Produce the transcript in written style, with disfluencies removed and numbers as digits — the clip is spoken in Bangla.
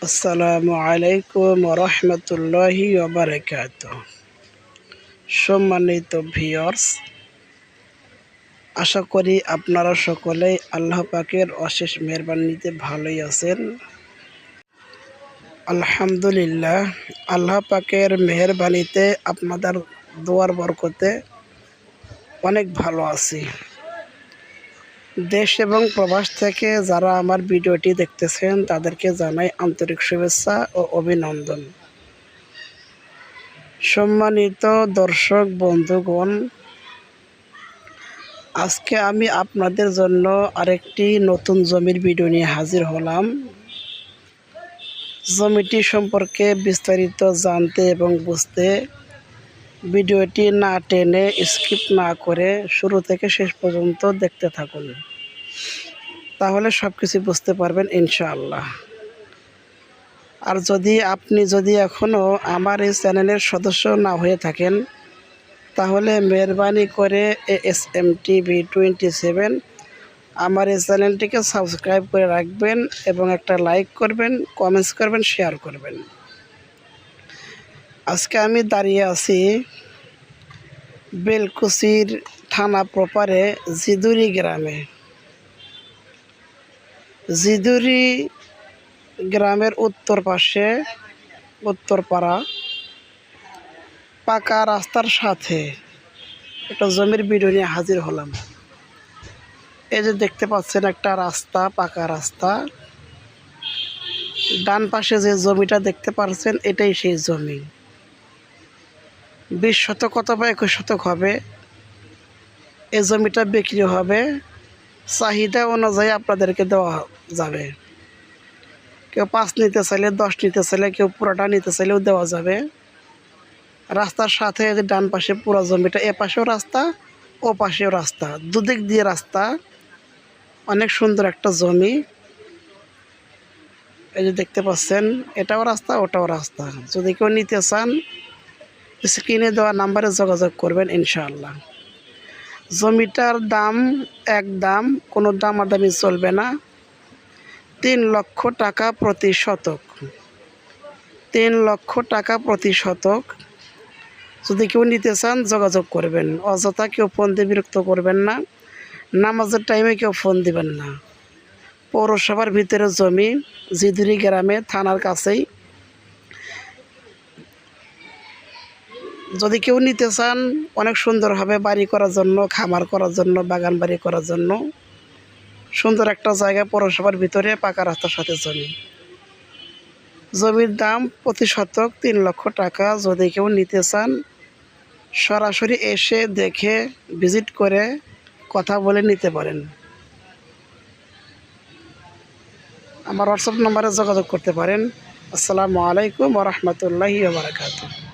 আসসালামু আলাইকুম রহমতুল্লাহি ওয়াবারাকাতুহু। সম্মানিত ভিউয়ার্স, আশা করি আপনারা সকলেই আল্লাহ পাকের অশেষ মেহেরবানিতে ভালোই আছেন। আলহামদুলিল্লাহ, আল্লাহ পাকের মেহেরবানিতে আপনাদের দোয়ার বরকতে অনেক ভালো আছি। দেশ এবং প্রবাস থেকে যারা আমার ভিডিওটি দেখতেছেন তাদেরকে জানাই আন্তরিক শুভেচ্ছা ও অভিনন্দন। সম্মানিত দর্শক বন্ধুগণ, আজকে আমি আপনাদের জন্য আরেকটি নতুন জমির ভিডিও নিয়ে হাজির হলাম। জমিটি সম্পর্কে বিস্তারিত জানতে এবং বুঝতে ভিডিওটি না টেনে স্কিপ না করে শুরু থেকে শেষ পর্যন্ত দেখতে থাকুন, তাহলে সব কিছু বুঝতে পারবেন ইনশাআল্লাহ। আর আপনি যদি এখনও আমার এই চ্যানেলের সদস্য না হয়ে থাকেন, তাহলে মেহরবানি করে ASMTV27 আমার এই চ্যানেলটিকে সাবস্ক্রাইব করে রাখবেন এবং একটা লাইক করবেন, কমেন্টস করবেন, শেয়ার করবেন। আজকে আমি দাঁড়িয়ে আছি বেলকুচির থানা প্রপারে জিদুরি গ্রামে। জিদুরি গ্রামের উত্তর পাশে উত্তরপাড়া পাকা রাস্তার সাথে একটা জমির ভিডিও নিয়ে হাজির হলাম। এই যে দেখতে পাচ্ছেন একটা রাস্তা, পাকা রাস্তা। ডান পাশে যে জমিটা দেখতে পাচ্ছেন এটাই সেই জমি। 20 শতক অথবা 21 শতক হবে। এই জমিটা বিক্রি হবে, চাহিদা অনুযায়ী আপনাদেরকে দেওয়া যাবে। কেউ 5 নিতে চাইলে, 10 নিতে চাইলে, কেউ পুরোটা নিতে চাইলেও দেওয়া যাবে। রাস্তার সাথে ডান পাশে পুরো জমিটা, এ পাশেও রাস্তা, ও পাশেও রাস্তা, দুদিক দিয়ে রাস্তা। অনেক সুন্দর একটা জমি। এই যে দেখতে পাচ্ছেন, এটাও রাস্তা, ওটাও রাস্তা। যদি কেউ নিতে চান, স্ক্রিনে দেওয়া নাম্বারে যোগাযোগ করবেন ইনশাআল্লাহ। জমিটার দাম একদম, কোনো দামাদামি চলবে না। 3 লক্ষ টাকা প্রতি শতক। 3 লক্ষ টাকা প্রতি শতক। যদি কেউ নিতে চান যোগাযোগ করবেন। অযথা কেউ ফোন দিয়ে বিরক্ত করবেন না। নামাজের টাইমে কেউ ফোন দিবেন না। পৌরসভার ভিতরে জমি, জিদুরি গ্রামে, থানার কাছেই। যদি কেউ নিতে চান, অনেক সুন্দর হবে বাড়ি করার জন্য, খামার করার জন্য, বাগান বাড়ি করার জন্য। সুন্দর একটা জায়গা, পৌরসভার ভিতরে, পাকা রাস্তার সাথে জমি। জমির দাম প্রতি শতক 3 লক্ষ টাকা। যদি কেউ নিতে চান, সরাসরি এসে দেখে ভিজিট করে কথা বলে নিতে পারেন। আমার হোয়াটসঅ্যাপ নম্বরে যোগাযোগ করতে পারেন। আসসালামু আলাইকুম ওয়া রাহমাতুল্লাহি ওয়া বারাকাতুহু।